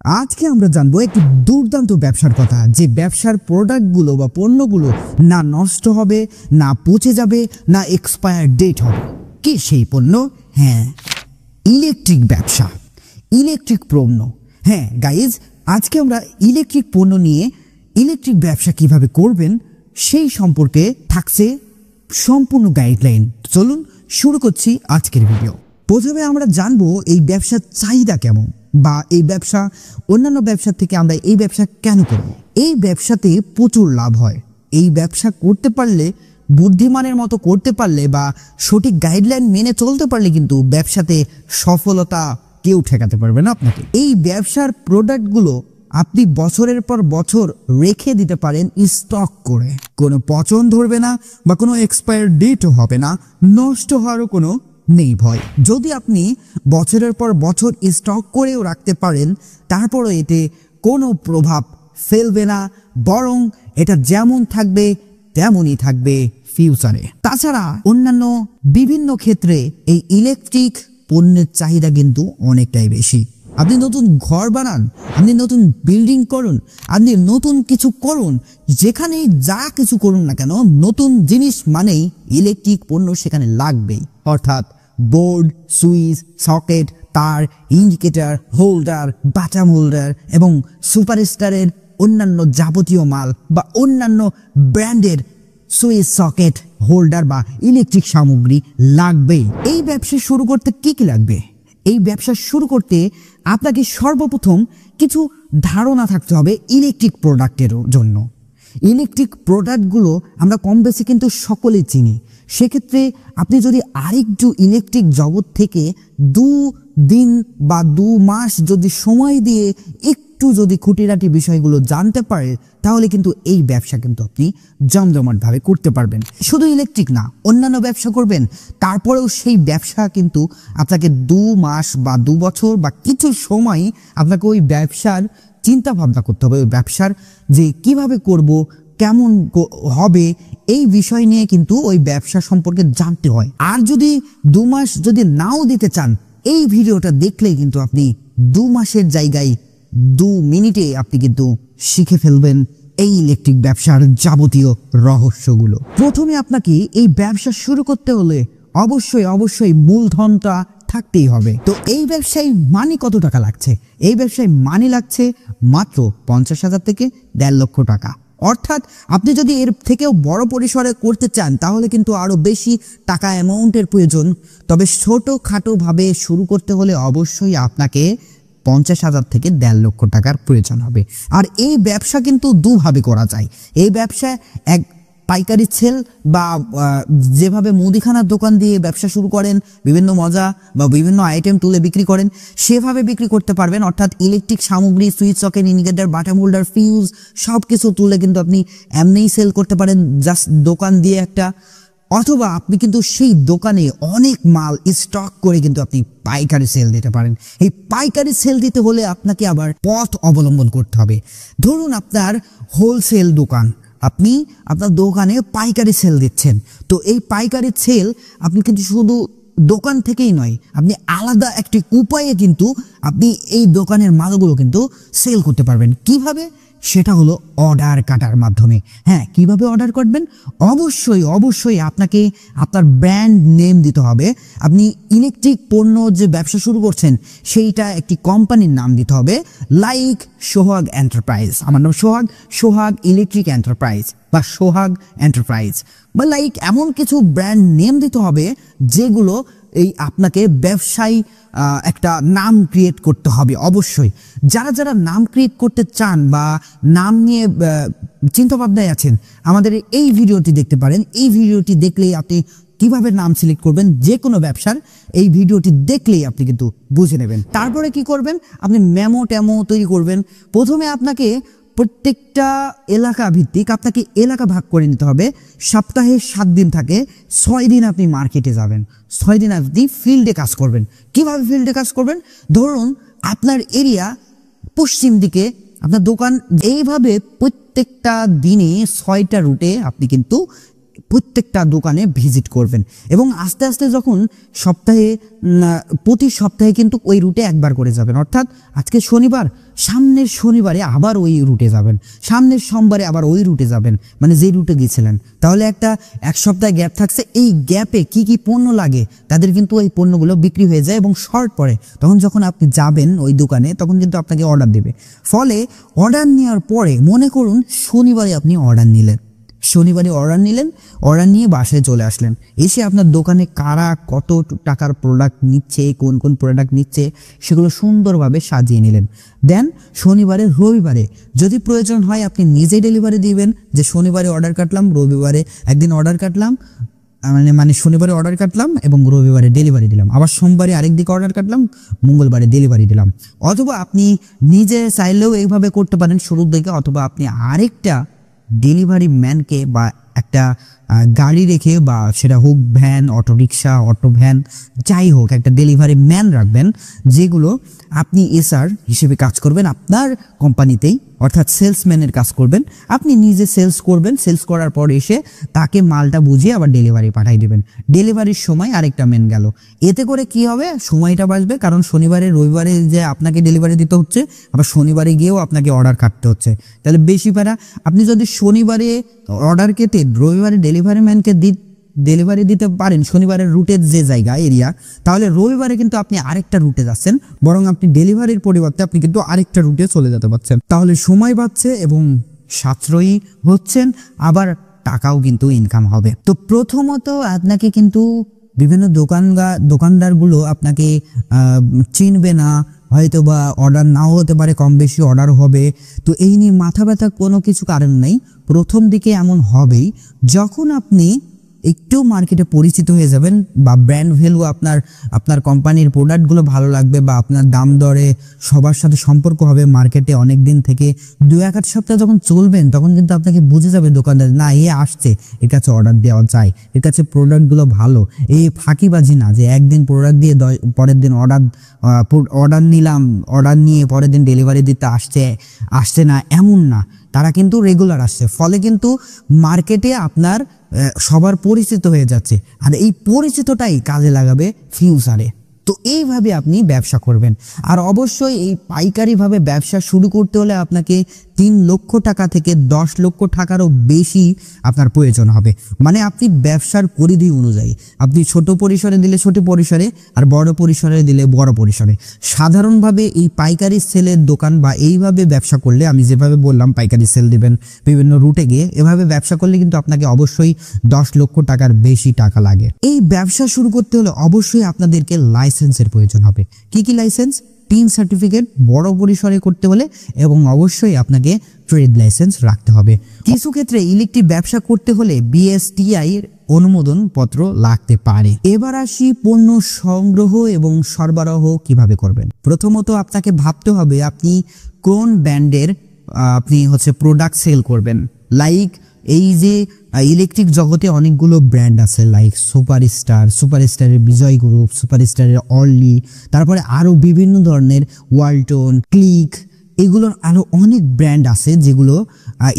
আজকে আমরা জানবো একটি দুর্দান্ত ব্যবসার কথা, যে ব্যবসার প্রোডাক্টগুলো বা পণ্যগুলো না নষ্ট হবে, না পচে যাবে, না এক্সপায়ার ডেট হবে। কি সেই পণ্য? হ্যাঁ, ইলেকট্রিক ব্যবসা, ইলেকট্রিক পণ্য। হ্যাঁ গাইজ, আজকে আমরা ইলেকট্রিক পণ্য নিয়ে ইলেকট্রিক ব্যবসা কিভাবে করবেন সেই সম্পর্কে থাকছে সম্পূর্ণ গাইডলাইন। চলুন শুরু করছি আজকের ভিডিও। প্রথমে আমরা জানবো এই ব্যবসার চাহিদা কেমন, বা এই ব্যবসা অন্যান্য ব্যবসার থেকে আমরা এই ব্যবসা কেন করব। এই ব্যবসাতে প্রচুর লাভ হয়। এই ব্যবসা করতে পারলে, বুদ্ধিমানের মতো করতে পারলে বা সঠিক গাইডলাইন মেনে চলতে পারলে কিন্তু ব্যবসাতে সফলতা কেউ ঠেকাতে পারবে না আপনাকে। এই ব্যবসার প্রোডাক্টগুলো আপনি বছরের পর বছর রেখে দিতে পারেন স্টক করে, কোনো পচন ধরবে না বা কোনো এক্সপায়ার ডেটও হবে না, নষ্ট হওয়ারও কোনো নেই ভয়। যদি আপনি বছরের পর বছর স্টক করেও রাখতে পারেন, তারপরও এতে কোনো প্রভাব ফেলবে না, বরং এটা যেমন থাকবে তেমনই থাকবে ফিউচারে। তাছাড়া অন্যান্য বিভিন্ন ক্ষেত্রে এই ইলেকট্রিক পণ্যের চাহিদা কিন্তু অনেকটাই বেশি। আপনি নতুন ঘর বানান, আপনি নতুন বিল্ডিং করুন, আপনি নতুন কিছু করুন, যেখানেই যা কিছু করুন না কেন, নতুন জিনিস মানেই ইলেকট্রিক পণ্য সেখানে লাগবেই। অর্থাৎ বোর্ড, সুইচ, সকেট, তার, ইন্ডিকেটর, হোল্ডার, বাটাম হোল্ডার এবং সুপারস্টারের অন্যান্য যাবতীয় মাল বা অন্যান্য ব্র্যান্ডের সুইচ, সকেট, হোল্ডার বা ইলেকট্রিক সামগ্রী লাগবেই। এই ব্যবসা শুরু করতে কি কি লাগবে? এই ব্যবসা শুরু করতে আপনাকে সর্বপ্রথম কিছু ধারণা থাকতে হবে ইলেকট্রিক প্রোডাক্টের জন্য। ইলেকট্রিক প্রোডাক্টগুলো আমরা কম বেশি কিন্তু সকলেই চিনি। সেক্ষেত্রে আপনি যদি আরেকটু ইলেকট্রিক জগৎ থেকে 2 দিন বা 2 মাস যদি সময় দিয়ে একটু যদি খুঁটিনাটি বিষয়গুলো জানতে পারে, তাহলে কিন্তু এই ব্যবসা কিন্তু আপনি জমজমাটভাবে করতে পারবেন। শুধু ইলেকট্রিক না, অন্যান্য ব্যবসা করবেন, তারপরেও সেই ব্যবসা কিন্তু আপনাকে 2 মাস বা 2 বছর বা কিছু সময় আপনাকে ওই ব্যবসার চিন্তা ভাবনা করতে হবে। ওই ব্যবসার যে কিভাবে করব, কেমন হবে, এই বিষয় নিয়ে কিন্তু ওই ব্যবসা সম্পর্কে জানতে হয়। আর যদি 2 মাস যদি নাও দিতে চান, এই ভিডিওটা দেখলেই কিন্তু আপনি 2 মাসের জায়গায় 2 মিনিটে আপনি কিন্তু শিখে ফেলবেন এই ইলেকট্রিক ব্যবসার যাবতীয় রহস্যগুলো। প্রথমে আপনাকে এই ব্যবসা শুরু করতে হলে অবশ্যই মূলধনটা থাকতেই হবে। তো এই ব্যবসায় মানি কত টাকা লাগছে? এই ব্যবসায় মানি লাগছে মাত্র 50,000 থেকে 1.5 লক্ষ টাকা। অর্থাৎ আপনি যদি এর থেকেও বড় পরিসরে করতে চান, তাহলে কিন্তু আরো বেশি টাকা অ্যামাউন্টের প্রয়োজন। তবে ছোটখাটোভাবে শুরু করতে হলে অবশ্যই আপনাকে 50,000 থেকে 1.5 লক্ষ টাকার প্রয়োজন হবে। আর এই ব্যবসা কিন্তু দুভাবে করা যায়। এই ব্যবসা এক পাইকারি সেল বা যেভাবে মুদিখানার দোকান দিয়ে ব্যবসা শুরু করেন, বিভিন্ন মজা বা বিভিন্ন আইটেম তুলে বিক্রি করেন, সেভাবে বিক্রি করতে পারবেন। অর্থাৎ ইলেকট্রিক সামগ্রী, switch, socket, indicator, batten holder, fuse সব কিছু তুলে কিন্তু আপনি এমনিই সেল করতে পারেন, জাস্ট দোকান দিয়ে একটা। অথবা আপনি কিন্তু সেই দোকানে অনেক মাল স্টক করে কিন্তু আপনি পাইকারি সেল দিতে পারেন। এই পাইকারি সেল দিতে হলে আপনাকে আবার পথ অবলম্বন করতে হবে। ধরুন আপনার হোলসেল দোকান, আপনি আপনার দোকানে পাইকারি সেল দিচ্ছেন। তো এই পাইকারি সেল আপনি কিন্তু শুধু দোকান থেকেই নয়, আপনি আলাদা একটি উপায়ে কিন্তু আপনি এই দোকানের মালগুলো কিন্তু সেল করতে পারবেন। কিভাবে? সেটা হলো অর্ডার কাটার মাধ্যমে। হ্যাঁ, কিভাবে অর্ডার করবেন? অবশ্যই আপনাকে আপনার ব্র্যান্ড নেম দিতে হবে। আপনি ইলেকট্রিক পণ্য যে ব্যবসা শুরু করছেন, সেইটা একটি কোম্পানির নাম দিতে হবে, লাইক সোহাগ এন্টারপ্রাইজ। আমার নাম সোহাগ ইলেকট্রিক এন্টারপ্রাইজ বা সোহাগ এন্টারপ্রাইজ বা লাইক এমন কিছু ব্র্যান্ড নেম দিতে হবে যেগুলো এই আপনাকে ব্যবসায়ী একটা নাম ক্রিয়েট করতে হবে। অবশ্যই যারা নাম ক্রিয়েট করতে চান বা নাম নিয়ে চিন্তা ভাবনায় আছেন, আমাদের এই ভিডিওটি দেখতে পারেন। এই ভিডিওটি দেখলেই আপনি কিভাবে নাম সিলেক্ট করবেন যে কোনো ব্যবসার, এই ভিডিওটি দেখলেই আপনি কিন্তু বুঝে নেবেন। তারপরে কি করবেন? আপনি মেমো তৈরি করবেন। প্রথমে আপনাকে প্রত্যেকটা এলাকা ভিত্তিক আপনাকে এলাকা ভাগ করে নিতে হবে। সপ্তাহে 7 দিন থাকে, 6 দিন আপনি মার্কেটে যাবেন, 6 দিন আপনি ফিল্ডে কাজ করবেন। কিভাবে ফিল্ডে কাজ করবেন? ধরুন আপনার এরিয়া পশ্চিম দিকে, আপনার দোকান, এইভাবে প্রত্যেকটা দিনে 6টা রুটে আপনি কিন্তু প্রত্যেকটা দোকানে ভিজিট করবেন এবং আস্তে আস্তে যখন সপ্তাহে প্রতি সপ্তাহে কিন্তু ওই রুটে একবার করে যাবেন। অর্থাৎ আজকে শনিবার, সামনের শনিবারে আবার ওই রুটে যাবেন, সামনের সোমবারে আবার ওই রুটে যাবেন, মানে যেই রুটে গিয়েছিলেন। তাহলে এক সপ্তাহ গ্যাপ থাকছে, এই গ্যাপে কি কি পণ্য লাগে তাদের কিন্তু ওই পণ্যগুলো বিক্রি হয়ে যায় এবং শর্ট পড়ে। তখন যখন আপনি যাবেন ওই দোকানে তখন কিন্তু আপনাকে অর্ডার দেবে। ফলে অর্ডার নেওয়ার পরে মনে করুন শনিবারে আপনি অর্ডার নিলেন, অর্ডার নিয়ে বাসায় চলে আসলেন। এসে আপনার দোকানে কারা কত টাকার প্রোডাক্ট নিচ্ছে, কোন কোন প্রোডাক্ট নিচ্ছে সেগুলো সুন্দরভাবে সাজিয়ে নিলেন। দেন শনিবারে রবিবারে যদি প্রয়োজন হয় আপনি নিজেই ডেলিভারি দিবেন, যে শনিবারে অর্ডার কাটলাম, রবিবারে একদিন অর্ডার কাটলাম, মানে শনিবারে অর্ডার কাটলাম এবং রবিবারে ডেলিভারি দিলাম, আবার সোমবারে আরেক দিকে অর্ডার কাটলাম, মঙ্গলবারে ডেলিভারি দিলাম। অথবা আপনি নিজে চাইলেও এইভাবে করতে পারেন শুরুর দিকে, অথবা আপনি আরেকটা ডেলিভারি ম্যানকে বা একটা গাড়ি রেখে, বা সেটা হোক ভ্যান, অটোরিকশা, অটো ভ্যান, যাই হোক, একটা ডেলিভারি ম্যান রাখবেন, যেগুলো আপনি এসআর হিসেবে কাজ করবেন আপনার কোম্পানিতেই, অর্থাৎ সেলসম্যানের কাজ করবেন। আপনি নিজে সেলস করবেন, সেলস করার পর এসে তাকে মালটা বুঝিয়ে আবার ডেলিভারি পাঠিয়ে দেবেন। ডেলিভারির সময় আরেকটা ম্যান গেল, এতে করে কি হবে, সময়টা বাঁচবে, কারণ শনিবারে রবিবারে যে আপনাকে ডেলিভারি দিতে হচ্ছে, আবার শনিবারে গিয়েও আপনাকে অর্ডার কাটতে হচ্ছে, তাহলে বেশি প্যারা। আপনি যদি শনিবারে অর্ডার কেটে রবিবারে ডেলিভারি ম্যানকে ডেলিভারি দিতে পারেন শনিবারের রুটের যে জায়গা এরিয়া, তাহলে রবিবারে কিন্তু আপনি আরেকটা রুটে যাচ্ছেন, বরং আপনি ডেলিভারির পরিবর্তে আপনি কিন্তু আরেকটা রুটে চলে যেতে পারছেন। তাহলে সময় বাঁচছে এবং সাশ্রয়ী হচ্ছেন, আবার টাকাও কিন্তু ইনকাম হবে। তো প্রথমত আপনাকে কিন্তু বিভিন্ন দোকানদারগুলো আপনাকে চিনবে না, হয়তো বা অর্ডার নাও হতে পারে, কম বেশি অর্ডার হবে। তো এই নিয়ে মাথা ব্যথা কোনো কিছু কারণ নেই। প্রথম দিকে এমন হবেই, যখন আপনি একটু মার্কেটে পরিচিত হয়ে যাবেন বা ব্র্যান্ড ভ্যালু আপনার কোম্পানির প্রোডাক্টগুলো ভালো লাগবে বা আপনার দাম দরে সবার সাথে সম্পর্ক হবে মার্কেটে অনেক দিন থেকে, 2-1 সপ্তাহ যখন চলবেন তখন কিন্তু আপনাকে বুঝে যাবে দোকানদার, না এ আসছে, এর কাছে অর্ডার দেওয়া যায়, এর কাছে প্রোডাক্টগুলো ভালো, এই ফাঁকিবাজি না যে একদিন প্রোডাক্ট দিয়ে পরের দিন অর্ডার নিলাম, অর্ডার নিয়ে পরের দিন ডেলিভারি দিতে আসছে না, এমন না, তারা কিন্তু রেগুলার আসছে। ফলে কিন্তু মার্কেটে আপনার সবার পরিচিত হয়ে যাচ্ছে, আর এই পরিচিতটাই কাজে লাগাবে ফিউচারে। তো এইভাবে আপনি ব্যবসা করবেন। আর অবশ্যই এই পাইকারিভাবে ব্যবসা শুরু করতে হলে আপনাকে 3 লক্ষ টাকা থেকে 10 লক্ষ টাকারও বেশি আপনার প্রয়োজন হবে। মানে আপনি ব্যবসার পরিধি অনুযায়ী, আপনি ছোট পরিসরে দিলে ছোট পরিসরে, আর বড় পরিসরে দিলে বড় পরিসরে। সাধারণভাবে এই পাইকারি সেলের দোকান বা এইভাবে ব্যবসা করলে, আমি যেভাবে বললাম পাইকারি সেল দিবেন বিভিন্ন রুটে গিয়ে, এভাবে ব্যবসা করলে কিন্তু আপনাকে অবশ্যই 10 লক্ষ টাকার বেশি টাকা লাগে। এই ব্যবসা শুরু করতে হলে অবশ্যই আপনাদেরকে লাইসেন্সের প্রয়োজন হবে। কি কি লাইসেন্স? টিন সার্টিফিকেট বড় পরিসরে করতে হলে, এবং অবশ্যই আপনাকে ট্রেড লাইসেন্স রাখতে হবে। কিছু ক্ষেত্রে ইলেকট্রিক ব্যবসা করতে হলে বিএসটিআই এর অনুমোদন পত্র লাগতে পারে। এবার আসি পণ্য সংগ্রহ এবং সরবরাহ কিভাবে করবেন। প্রথমত আপনাকে ভাবতে হবে আপনি কোন ব্র্যান্ডের প্রোডাক্ট সেল করবেন। লাইক এই যে ইলেকট্রিক জগতে অনেকগুলো ব্র্যান্ড আছে, লাইক সুপারস্টারের বিজয় গ্রুপ, সুপারস্টারের অর্লি, তারপরে আরও বিভিন্ন ধরনের ওয়ালটন, ক্লিক, এগুলোর আরও অনেক ব্র্যান্ড আছে যেগুলো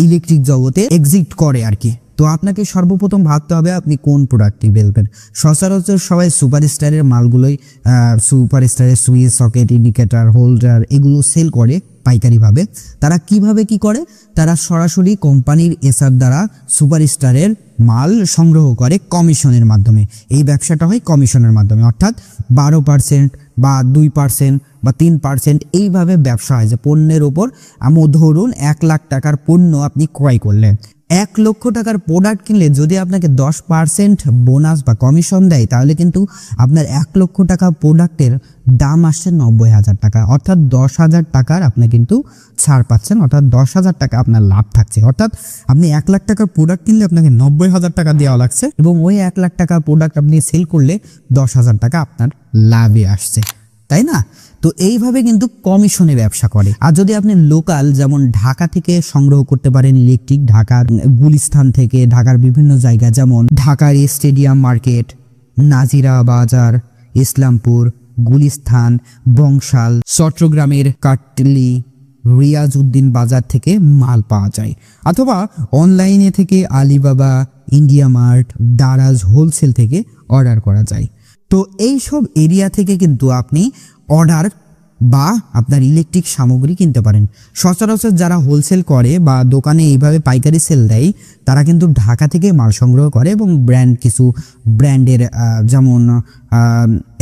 ইলেকট্রিক জগতে এক্সিস্ট করে আর কি। তো আপনাকে সর্বপ্রথম ভাবতে হবে আপনি কোন প্রোডাক্টটি বেচবেন। সচরাচর সবাই সুপারস্টারের মালগুলোই, সুপারস্টারের সুইচ, সকেট, ইন্ডিকেটর, হোল্ডার এগুলো সেল করে পাইকারিভাবে। তারা কিভাবে কি করে, তারা সরাসরি কোম্পানির এসআর দ্বারা সুপারস্টারের মাল সংগ্রহ করে কমিশনের মাধ্যমে। এই ব্যবসাটা হয় কমিশনের মাধ্যমে, অর্থাৎ 12% বা 2% বা 3% এইভাবে ব্যবসা হয়। যে পণ্যের ওপর ধরুন 1 লাখ টাকার পণ্য আপনি ক্রয় করলেন, 1 লক্ষ টাকার প্রোডাক্ট কিনলে যদি আপনাকে 10% বোনাস বা কমিশন দেয়, তাহলে কিন্তু আপনার 1 লক্ষ টাকা প্রোডাক্টের দাম আসছে 90,000 টাকা, অর্থাৎ 10,000 টাকার আপনি কিন্তু ছাড় পাচ্ছেন, অর্থাৎ 10,000 টাকা আপনার লাভ থাকছে। অর্থাৎ আপনি 1 লাখ টাকার প্রোডাক্ট কিনলে আপনাকে 90,000 টাকা দেওয়া লাগছে, এবং ওই 1 লাখ টাকার প্রোডাক্ট আপনি সেল করলে 10,000 টাকা আপনার লাভে আসছে, তাই না? তো এইভাবে কিন্তু কমিশনে ব্যবসা করে। আর যদি আপনি লোকাল, যেমন ঢাকা থেকে সংগ্রহ করতে পারেন ইলেকট্রিক, ঢাকার গুলিস্তান থেকে, ঢাকার বিভিন্ন জায়গা, যেমন ঢাকার স্টেডিয়াম মার্কেট, নাজিরা বাজার, ইসলামপুর, গুলিস্তান, বংশাল, চট্টগ্রামের কাটলি, রিয়াজ উদ্দিন বাজার থেকে মাল পাওয়া যায়। অথবা অনলাইনে থেকে Alibaba, India mart, Daraz wholesale থেকে অর্ডার করা যায়। তো এই সব এরিয়া থেকে কিন্তু আপনি অর্ডার বা আপনার ইলেকট্রিক সামগ্রী কিনতে পারেন। সচরাচর যারা হোলসেল করে বা দোকানে এইভাবে পাইকারি সেল দেয় তারা কিন্তু ঢাকা থেকে মাল সংগ্রহ করে এবং কিছু ব্র্যান্ডের যেমন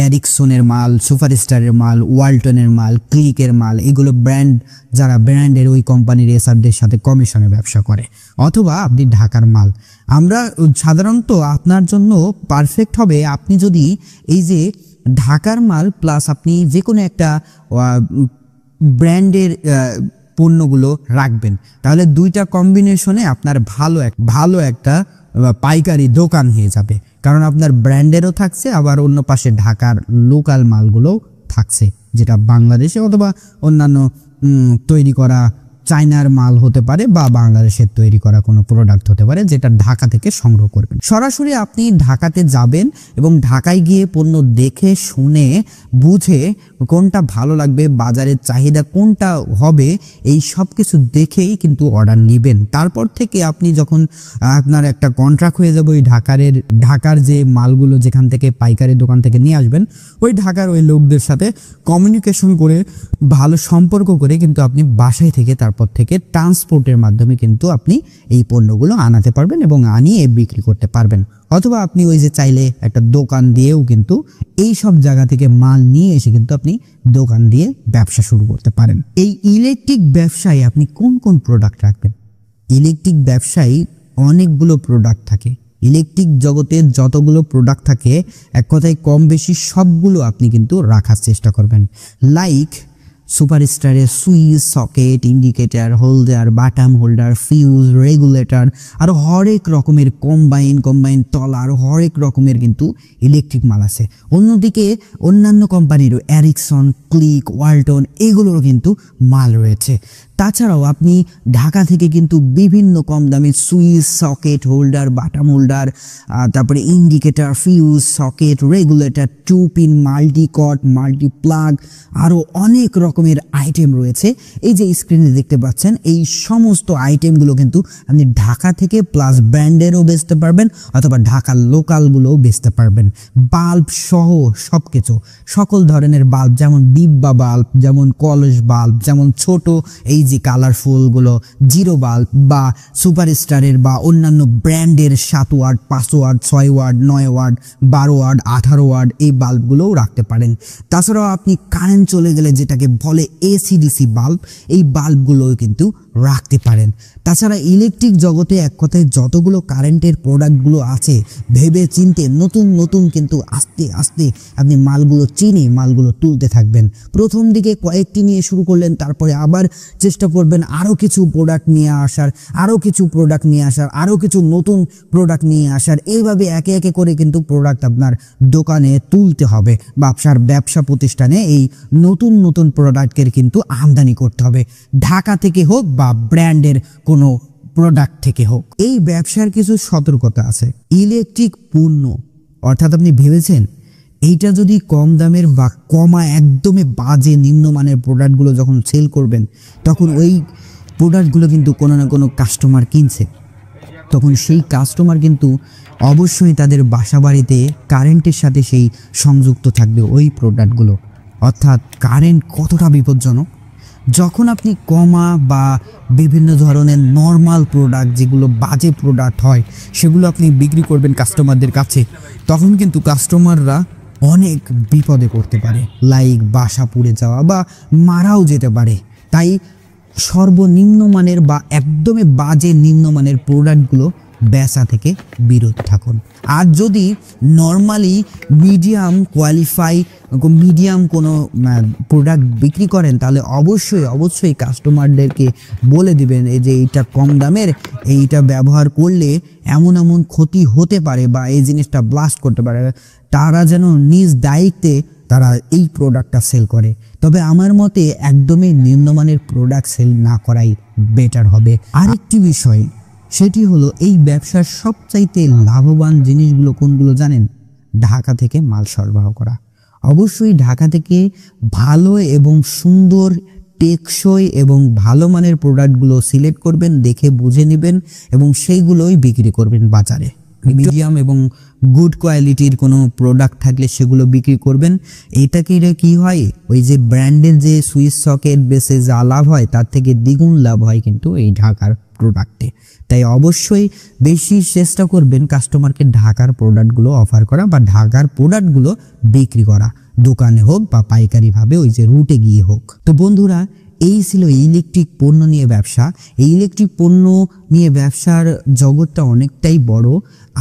এরিকসনের মাল, সুপারস্টারের মাল, ওয়ালটনের মাল, ক্লিকের মাল, এগুলো যারা ব্র্যান্ডের ওই কোম্পানির এসআরদের সাথে কমিশনে ব্যবসা করে, অথবা আপনি ঢাকার মাল। আমরা সাধারণত আপনার জন্য পারফেক্ট হবে আপনি যদি এই যে ঢাকার মাল প্লাস আপনি যে কোনো একটা ব্র্যান্ডের পণ্যগুলো রাখবেন, তাহলে দুইটা কম্বিনেশনে আপনার ভালো একটা পাইকারি দোকান হয়ে যাবে। কারণ আপনার ব্র্যান্ডেরও থাকছে, আবার অন্য পাশে ঢাকার লোকাল মালগুলোও থাকছে, যেটা বাংলাদেশে অথবা অন্যান্য তৈরি করা চায়নার মাল হতে পারে বা বাংলাদেশের তৈরি করা কোনো প্রোডাক্ট হতে পারে, যেটা ঢাকা থেকে সংগ্রহ করবেন। সরাসরি আপনি ঢাকাতে যাবেন এবং ঢাকায় গিয়ে পণ্য দেখে শুনে বুঝে কোনটা ভালো লাগবে, বাজারের চাহিদা কোনটা হবে, এই সব কিছু দেখেই কিন্তু অর্ডার নেবেন। তারপর থেকে আপনি যখন আপনার একটা কন্ট্রাক্ট হয়ে যাবে ওই ঢাকার যে মালগুলো যেখান থেকে পাইকারি দোকান থেকে নিয়ে আসবেন, ওই ঢাকার ওই লোকদের সাথে কমিউনিকেশন করে ভালো সম্পর্ক করে কিন্তু আপনি বাসায় থেকে তারপর থেকে ট্রান্সপোর্টের মাধ্যমে কিন্তু আপনি এই পণ্যগুলো আনাতে পারবেন এবং আনিয়ে বিক্রি করতে পারবেন। অথবা আপনি ওই যে চাইলে একটা দোকান দিয়েও কিন্তু এই সব জায়গা থেকে মাল নিয়ে এসে কিন্তু আপনি দোকান দিয়ে ব্যবসা শুরু করতে পারেন। এই ইলেকট্রিক ব্যবসায় আপনি কোন কোন প্রোডাক্ট রাখবেন? ইলেকট্রিক ব্যবসায় অনেকগুলো প্রোডাক্ট থাকে। ইলেকট্রিক জগতে যতগুলো প্রোডাক্ট থাকে এক কথায় কম বেশি সবগুলো আপনি কিন্তু রাখার চেষ্টা করবেন। লাইক সুপারস্টারের switch, socket, indicator, holder, batten holder, fuse, regulator, আরও হরেক রকমের কম্বাইন তলা, আরও হরেক রকমের কিন্তু ইলেকট্রিক মাল আছে। অন্যদিকে অন্যান্য কোম্পানিরও এরিকসন, ক্লিক, ওয়ালটন এগুলোরও কিন্তু মাল রয়েছে। তাছাড়াও আপনি ঢাকা থেকে কিন্তু বিভিন্ন কম দামে switch, socket, holder, batten holder, তারপরে indicator, fuse, socket, regulator, 2 pin, multicut, multiplug, আরও অনেক রকমের আইটেম রয়েছে। এই যে স্ক্রিনে দেখতে পাচ্ছেন এই সমস্ত আইটেমগুলো কিন্তু আপনি ঢাকা থেকে প্লাস ব্র্যান্ডেরও বেচতে পারবেন অথবা ঢাকার লোকালগুলোও বেচতে পারবেন। বাল্ব সহ সব কিছু, সকল ধরনের বাল্ব, যেমন ডিব্বা বাল্ব, যেমন কলস বাল্ব, যেমন ছোট এই যে কালারফুলগুলো জিরো বাল্ব বা সুপারস্টারের বা অন্যান্য ব্র্যান্ডের 7 watt, 5 watt, 6 watt, 9 watt, 12 watt, 18 watt এই বাল্বগুলোও রাখতে পারেন। তাছাড়াও আপনি কারেন্ট চলে গেলে যেটাকে বলে এসিডিসি বাল্ব, এই বাল্বগুলোও কিন্তু রাখতে পারেন। তাছাড়া ইলেকট্রিক জগতে এক কথায় যতগুলো কারেন্টের প্রোডাক্টগুলো আছে ভেবে চিনতে নতুন কিন্তু আস্তে আস্তে আপনি মালগুলো চিনে মালগুলো তুলতে থাকবেন। প্রথম দিকে কয়েকটি নিয়ে শুরু করলেন, তারপরে আবার চেষ্টা করবেন আরও কিছু প্রোডাক্ট নিয়ে আসার, আরও কিছু নতুন প্রোডাক্ট নিয়ে আসার। এইভাবে একে একে করে কিন্তু প্রোডাক্ট আপনার দোকানে তুলতে হবে বা আপনার ব্যবসা প্রতিষ্ঠানে এই নতুন প্রোডাক্টের কিন্তু আমদানি করতে হবে, ঢাকা থেকে হোক বা ব্র্যান্ডের কোনো প্রোডাক্ট থেকে হোক। এই ব্যবসার কিছু সতর্কতা আছে। ইলেকট্রিক পণ্য অর্থাৎ আপনি ভেবেছেন এইটা যদি কম দামের বা একদমই বাজে নিম্নমানের প্রোডাক্টগুলো যখন সেল করবেন, তখন ওই প্রোডাক্টগুলো কিন্তু কোনো না কোনো কাস্টমার কিনছে, তখন সেই কাস্টমার কিন্তু অবশ্যই তাদের বাসাবাড়িতে কারেন্টের সাথে সেই সংযুক্ত থাকবে ওই প্রোডাক্টগুলো। অর্থাৎ কারেন্ট কতটা বিপজ্জনক। যখন আপনি বা বিভিন্ন ধরনের নর্মাল প্রোডাক্ট যেগুলো বাজে প্রোডাক্ট হয় সেগুলো আপনি বিক্রি করবেন কাস্টমারদের কাছে, তখন কিন্তু কাস্টমাররা অনেক বিপদে পড়তে পারে, লাইক বাসা পুড়ে যাওয়া বা মারাও যেতে পারে। তাই সর্বনিম্ন মানের বা একদমই বাজে নিম্নমানের প্রোডাক্টগুলো বেচা থেকে বিরত থাকুন। আর যদি নর্মালি মিডিয়াম কোনো প্রোডাক্ট বিক্রি করেন তাহলে অবশ্যই কাস্টমারদেরকে বলে দিবেন এই যে এইটা কম দামের, এইটা ব্যবহার করলে এমন ক্ষতি হতে পারে বা এই জিনিসটা ব্লাস্ট করতে পারে, তারা যেন নিজ দায়িত্বে তারা এই প্রোডাক্টটা সেল করে। তবে আমার মতে একদমই নিম্নমানের প্রোডাক্ট সেল না করাই বেটার হবে। আরেকটি বিষয়, সেটি হলো এই ব্যবসার সবচাইতে লাভবান জিনিসগুলো কোনগুলো জানেন? ঢাকা থেকে মাল সরবরাহ করা। অবশ্যই ঢাকা থেকে ভালো এবং সুন্দর টেকসই এবং ভালো মানের প্রোডাক্টগুলো সিলেক্ট করবেন, দেখে বুঝে নেবেন এবং সেইগুলোই বিক্রি করবেন বাজারে। মিডিয়াম এবং গুড কোয়ালিটির কোনো প্রোডাক্ট থাকলে সেগুলো বিক্রি করবেন। এটা কি হয়, ওই যে ব্র্যান্ডের যে সুইচ সকেট বেসে যা লাভ হয় তার থেকে দ্বিগুণ লাভ হয় কিন্তু এই ঢাকার প্রোডাক্টে। তাই অবশ্যই বেশি চেষ্টা করবেন কাস্টমারকে ঢাকার প্রোডাক্টগুলো অফার করা বা ঢাকার প্রোডাক্টগুলো বিক্রি করা, দোকানে হোক বা পাইকারিভাবে ওই যে রুটে গিয়ে হোক। তো বন্ধুরা, এই ছিল ইলেকট্রিক পণ্য নিয়ে ব্যবসা। এই ইলেকট্রিক পণ্য নিয়ে ব্যবসার জগৎটা অনেকটাই বড়।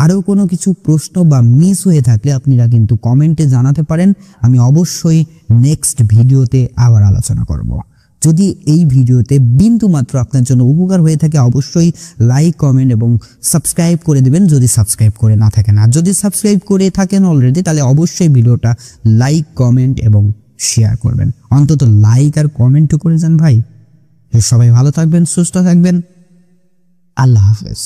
আরও কোনো কিছু প্রশ্ন বা মিস হয়ে থাকলে আপনারা কিন্তু কমেন্টে জানাতে পারেন, আমি অবশ্যই নেক্সট ভিডিওতে আবার আলোচনা করব। যদি এই ভিডিওতে বিন্দু মাত্র আপনার জন্য উপকার হয়ে থাকে অবশ্যই লাইক, কমেন্ট এবং সাবস্ক্রাইব করে দেবেন যদি সাবস্ক্রাইব করে না থাকেন। আর যদি সাবস্ক্রাইব করে থাকেন অলরেডি তাহলে অবশ্যই ভিডিওটা লাইক, কমেন্ট এবং শেয়ার করবেন। অন্তত লাইক আর কমেন্টও করে যান ভাই। সবাই ভালো থাকবেন, সুস্থ থাকবেন। আল্লাহ হাফেজ।